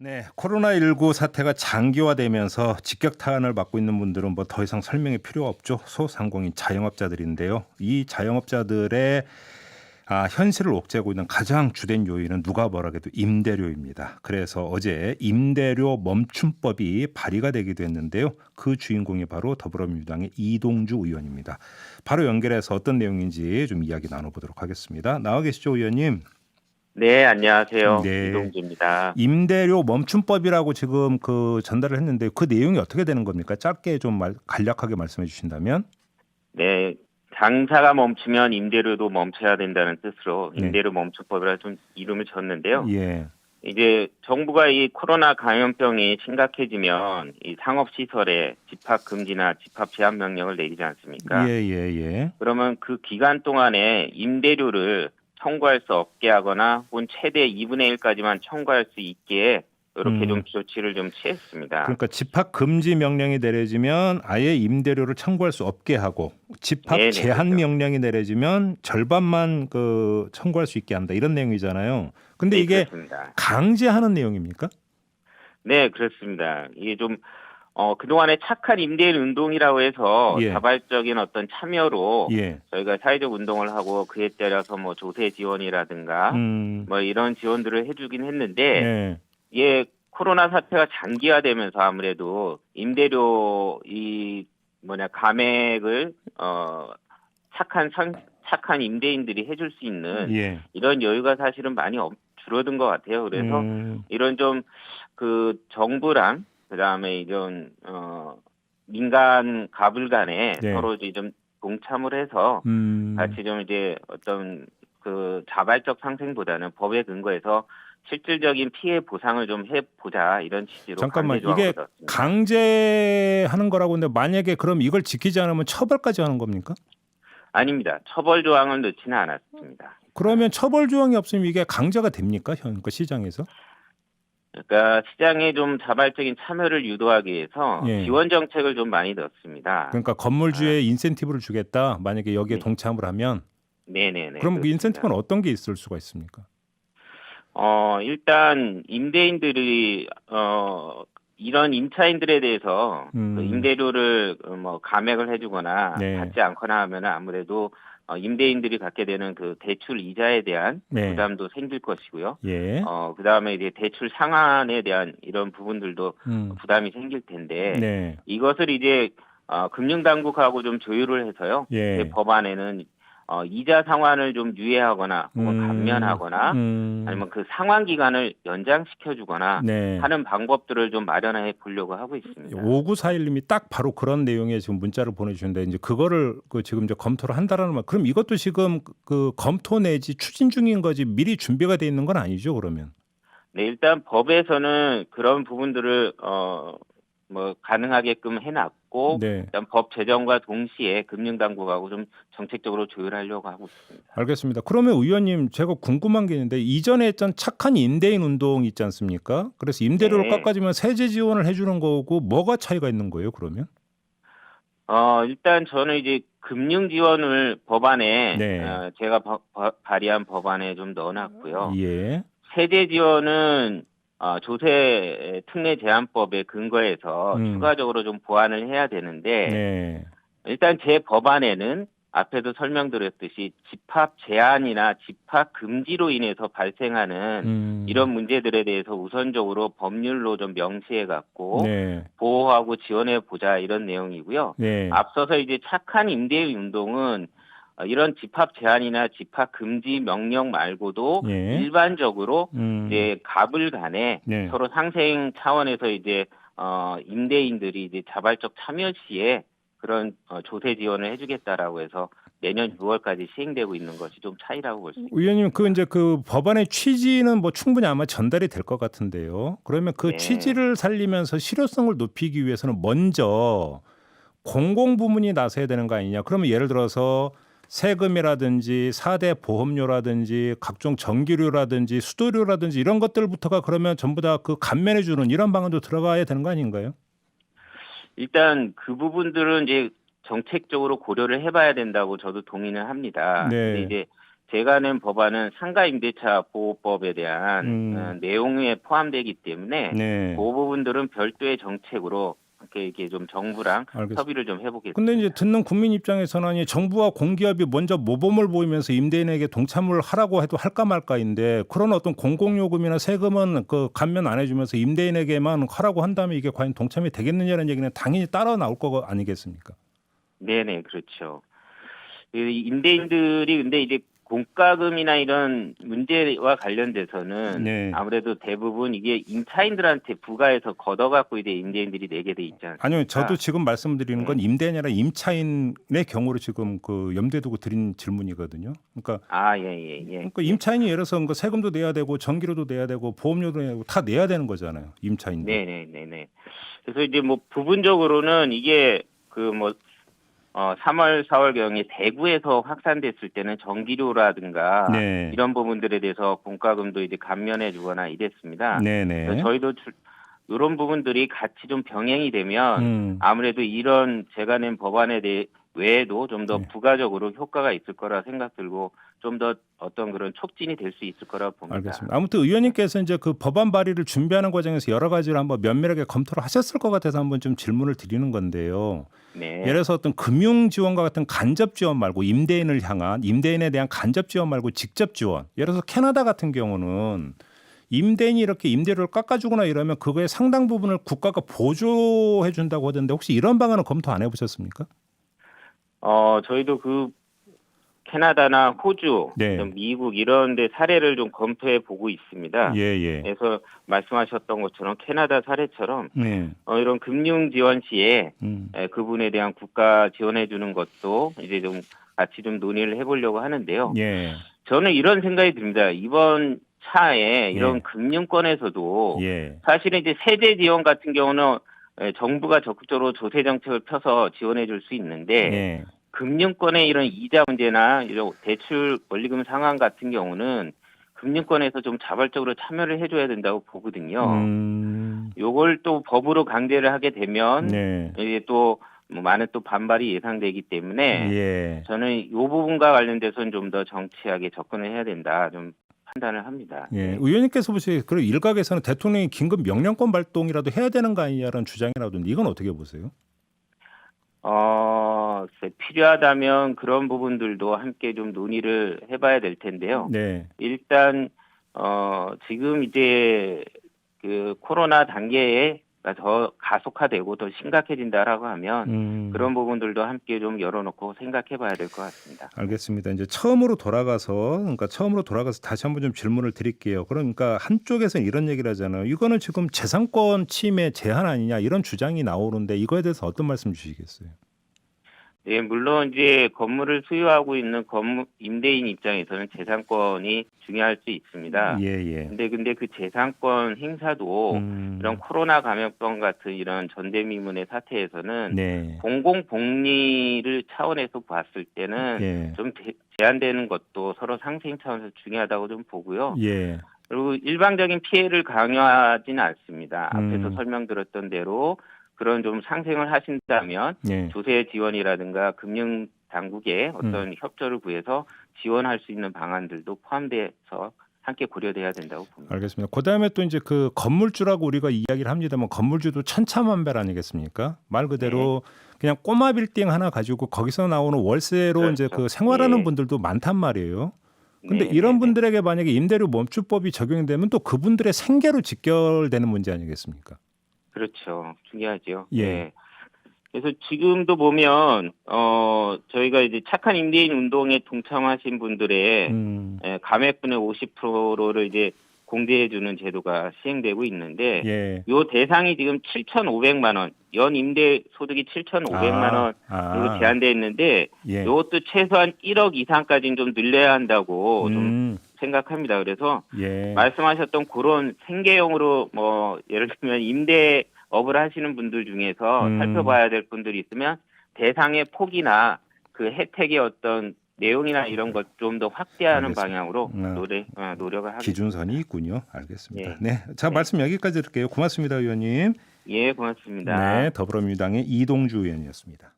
네, 코로나19 사태가 장기화되면서 직격탄을 맞고 있는 분들은 뭐 더 이상 설명이 필요 없죠. 소상공인 자영업자들인데요. 이 자영업자들의 현실을 옥죄고 있는 가장 주된 요인은 누가 뭐라해도 임대료입니다. 그래서 어제 임대료 멈춤법이 발의가 되기도 했는데요. 그 주인공이 바로 더불어민주당의 이동주 의원입니다. 바로 연결해서 어떤 내용인지 좀 이야기 나눠보도록 하겠습니다. 나와 계시죠, 의원님? 네, 안녕하세요. 네. 이동주입니다. 임대료 멈춤법이라고 지금 전달을 했는데 그 내용이 어떻게 되는 겁니까? 짧게 좀 간략하게 말씀해 주신다면. 네, 장사가 멈추면 임대료도 멈춰야 된다는 뜻으로 네. 임대료 멈춤법이라 좀 이름을 졌는데요. 예. 이제 정부가 이 코로나 감염병이 심각해지면 이 상업시설에 집합 금지나 집합 제한 명령을 내리지 않습니까? 예. 그러면 그 기간 동안에 임대료를 청구할 수 없게 하거나 혹은 최대 2분의 1까지만 청구할 수 있게 이렇게 좀 조치를 좀 취했습니다. 그러니까 집합 금지 명령이 내려지면 아예 임대료를 청구할 수 없게 하고 집합 네네, 제한 그렇죠. 명령이 내려지면 절반만 청구할 수 있게 한다. 이런 내용이잖아요. 근데 네, 이게 그렇습니다. 강제하는 내용입니까? 네, 그렇습니다. 이게 좀 그동안에 착한 임대인 운동이라고 해서 예. 자발적인 어떤 참여로 예. 저희가 사회적 운동을 하고 그에 따라서 뭐 조세 지원이라든가 뭐 이런 지원들을 해주긴 했는데 네. 예, 코로나 사태가 장기화되면서 아무래도 임대료 감액을 착한 임대인들이 해줄 수 있는 예. 이런 여유가 사실은 많이 줄어든 것 같아요. 그래서 이런 좀 그 정부랑 그다음에 이런 민간 가불 간에 네. 서로 이제 좀 동참을 해서 같이 좀 이제 어떤 그 자발적 상생보다는 법에 근거해서 실질적인 피해 보상을 좀 해보자 이런 취지로 잠깐만, 강제 조항을 이게 넣었습니다. 강제하는 거라고 하는데 만약에 그럼 이걸 지키지 않으면 처벌까지 하는 겁니까? 아닙니다. 처벌 조항을 넣지는 않았습니다. 그러면 처벌 조항이 없으면 이게 강제가 됩니까? 현 시장에서? 그러니까 시장에 좀 자발적인 참여를 유도하기 위해서 예. 지원 정책을 좀 많이 넣었습니다. 그러니까 건물주에 인센티브를 주겠다. 만약에 여기에 네. 동참을 하면. 네네네. 그럼 그 그렇습니다. 인센티브는 어떤 게 있을 수가 있습니까? 일단 임대인들이 이런 임차인들에 대해서 그 임대료를 뭐 감액을 해주거나 네. 받지 않거나 하면 아무래도 임대인들이 갖게 되는 그 대출 이자에 대한 네. 부담도 생길 것이고요. 예. 그다음에 이제 대출 상환에 대한 이런 부분들도 부담이 생길 텐데 네. 이것을 이제 금융당국하고 좀 조율을 해서요. 예. 이제 법안에는 이자 상환을 좀 유예하거나 혹은 감면하거나 아니면 그 상환 기간을 연장시켜주거나 네. 하는 방법들을 좀 마련해 보려고 하고 있습니다. 5941님이 딱 바로 그런 내용의 지금 문자를 보내주셨는데 이제 그거를 지금 이제 검토를 한다라는 말. 그럼 이것도 지금 그 검토 내지 추진 중인 거지 미리 준비가 돼 있는 건 아니죠, 그러면? 네, 일단 법에서는 그런 부분들을 가능하게끔 해놨고 네. 일단 법 제정과 동시에 금융당국하고 좀 정책적으로 조율하려고 하고 있습니다. 알겠습니다. 그러면 의원님 제가 궁금한 게 있는데 이전에 했던 착한 임대인 운동 있지 않습니까? 그래서 임대료를 네. 깎아주면 세제 지원을 해주는 거고 뭐가 차이가 있는 거예요, 그러면? 일단 저는 이제 금융 지원을 법안에 네. 제가 발의한 법안에 좀 넣어놨고요. 예. 세제 지원은 조세 특례 제한법에 근거해서 추가적으로 좀 보완을 해야 되는데 네. 일단 제 법안에는 앞에도 설명드렸듯이 집합 제한이나 집합 금지로 인해서 발생하는 이런 문제들에 대해서 우선적으로 법률로 좀 명시해 갖고 네. 보호하고 지원해 보자 이런 내용이고요. 네. 앞서서 이제 착한 임대 운동은 이런 집합 제한이나 집합 금지 명령 말고도 예. 일반적으로 이제 가불 간에 네. 서로 상생 차원에서 이제 임대인들이 이제 자발적 참여 시에 그런 조세 지원을 해주겠다라고 해서 내년 6월까지 시행되고 있는 것이 좀 차이라고 볼 수 있습니다. 의원님 이제 그 법안의 취지는 뭐 충분히 아마 전달이 될 것 같은데요. 그러면 그 네. 취지를 살리면서 실효성을 높이기 위해서는 먼저 공공부문이 나서야 되는 거 아니냐. 그러면 예를 들어서 세금이라든지 4대 보험료라든지 각종 전기료라든지 수도료라든지 이런 것들부터가 그러면 전부 다 그 감면해 주는 이런 방안도 들어가야 되는 거 아닌가요? 일단 그 부분들은 이제 정책적으로 고려를 해봐야 된다고 저도 동의는 합니다. 네. 근데 이제 제가 낸 법안은 상가 임대차 보호법에 대한 내용에 포함되기 때문에 네. 그 부분들은 별도의 정책으로 이렇게 좀 정부랑 알겠습니다. 협의를 좀 해보겠습니다. 근데 이제 듣는 국민 입장에서는 아니 정부와 공기업이 먼저 모범을 보이면서 임대인에게 동참을 하라고 해도 할까 말까인데 그런 어떤 공공요금이나 세금은 그 감면 안 해주면서 임대인에게만 하라고 한다면 이게 과연 동참이 되겠느냐는 얘기는 당연히 따라 나올 거 아니겠습니까? 네네, 그렇죠. 이 임대인들이 근데 이제 공과금이나 이런 문제와 관련돼서는 네. 아무래도 대부분 이게 임차인들한테 부과해서 걷어갖고 이제 임대인들이 내게 돼 있지 않습니까? 아니요, 저도 지금 말씀드리는 건 네. 임대인이 아니라 임차인의 경우를 지금 그 염두에 두고 드린 질문이거든요. 그러니까 예. 그러니까 임차인이 예를 들어서 그 세금도 내야 되고 전기료도 내야 되고 보험료도 내야 되고 다 내야 되는 거잖아요. 임차인도. 네네네네. 그래서 이제 뭐 부분적으로는 이게 그 뭐 3월, 4월경에 대구에서 확산됐을 때는 전기료라든가 네. 이런 부분들에 대해서 공과금도 이제 감면해주거나 이랬습니다. 네네. 그래서 저희도 이런 부분들이 같이 좀 병행이 되면 아무래도 이런 제가 낸 법안에 대해 외에도 좀 더 네. 부가적으로 효과가 있을 거라 생각 들고 좀 더 어떤 그런 촉진이 될 수 있을 거라고 봅니다. 알겠습니다. 아무튼 의원님께서 이제 그 법안 발의를 준비하는 과정에서 여러 가지를 한번 면밀하게 검토를 하셨을 것 같아서 한번 좀 질문을 드리는 건데요. 네. 예를 들어서 어떤 금융 지원과 같은 간접 지원 말고 임대인을 향한 임대인에 대한 간접 지원 말고 직접 지원. 예를 들어서 캐나다 같은 경우는 임대인이 이렇게 임대료를 깎아주거나 이러면 그거의 상당 부분을 국가가 보조해 준다고 하던데 혹시 이런 방안은 검토 안 해보셨습니까? 저희도 그 캐나다나 호주, 네. 미국 이런 데 사례를 좀 검토해 보고 있습니다. 예. 그래서 말씀하셨던 것처럼 캐나다 사례처럼 네. 이런 금융 지원 시에 그분에 대한 국가 지원해 주는 것도 이제 좀 같이 좀 논의를 해보려고 하는데요. 예. 저는 이런 생각이 듭니다. 이번 차에 이런 예. 금융권에서도 예. 사실은 이제 세제 지원 같은 경우는 정부가 적극적으로 조세 정책을 펴서 지원해 줄 수 있는데 예. 금융권의 이런 이자 문제나 이런 대출 원리금 상환 같은 경우는 금융권에서 좀 자발적으로 참여를 해줘야 된다고 보거든요. 요걸 또 법으로 강제를 하게 되면 네. 이게 또 뭐 많은 또 반발이 예상되기 때문에 예. 저는 이 부분과 관련돼서는 좀 더 정치하게 접근을 해야 된다 좀 판단을 합니다. 예. 네. 의원님께서 보시기에 그런 일각에서는 대통령이 긴급 명령권 발동이라도 해야 되는 거 아니냐라는 주장이라던데 이건 어떻게 보세요? 글쎄, 필요하다면 그런 부분들도 함께 좀 논의를 해봐야 될 텐데요. 네. 일단 지금 이제 그 코로나 단계가 더 가속화되고 더 심각해진다라고 하면 그런 부분들도 함께 좀 열어놓고 생각해봐야 될 것 같습니다. 알겠습니다. 이제 처음으로 돌아가서 다시 한번 좀 질문을 드릴게요. 그러니까 한쪽에서는 이런 얘기를 하잖아요. 이거는 지금 재산권 침해 제한 아니냐 이런 주장이 나오는데 이거에 대해서 어떤 말씀 주시겠어요? 네, 물론 이제 건물을 수요하고 있는 임대인 입장에서는 재산권이 중요할 수 있습니다. 예. 근데 그 재산권 행사도 이런 코로나 감염병 같은 이런 전대미문의 사태에서는 네. 공공복리를 차원에서 봤을 때는 예. 좀 제한되는 것도 서로 상생 차원에서 중요하다고 좀 보고요. 예. 그리고 일방적인 피해를 강요하지는 않습니다. 앞에서 설명드렸던 대로 그런 좀 상생을 하신다면 예. 조세 지원이라든가 금융 당국에 어떤 협조를 구해서 지원할 수 있는 방안들도 포함돼서 함께 고려돼야 된다고 봅니다. 알겠습니다. 그다음에 또 이제 그 건물주라고 우리가 이야기를 합니다만 건물주도 천차만별 아니겠습니까? 말 그대로 그냥 꼬마 빌딩 하나 가지고 거기서 나오는 월세로 그렇죠. 이제 그 생활하는 예. 분들도 많단 말이에요. 근데 네, 이런 네, 네. 분들에게 만약에 임대료 멈춤법이 적용되면 또 그분들의 생계로 직결되는 문제 아니겠습니까? 그렇죠. 중요하죠. 예. 네. 그래서 지금도 보면 저희가 이제 착한 임대인 운동에 동참하신 분들의 감액분의 50%를 이제 공제해 주는 제도가 시행되고 있는데 예. 요 대상이 지금 7,500만 원, 연 임대 소득이 7,500만 원으로 제한되어 있는데 예. 이것도 최소한 1억 이상까지는 좀 늘려야 한다고 좀 생각합니다. 그래서 예. 말씀하셨던 그런 생계용으로 뭐 예를 들면 임대업을 하시는 분들 중에서 살펴봐야 될 분들이 있으면 대상의 폭이나 그 혜택의 어떤 내용이나 이런 것 좀 더 확대하는 알겠습니다. 방향으로 노력을 하겠습니다. 기준선이 있군요. 알겠습니다. 예. 네. 자, 말씀 여기까지 드릴게요. 고맙습니다, 의원님. 예, 고맙습니다. 네, 더불어민주당의 이동주 의원이었습니다.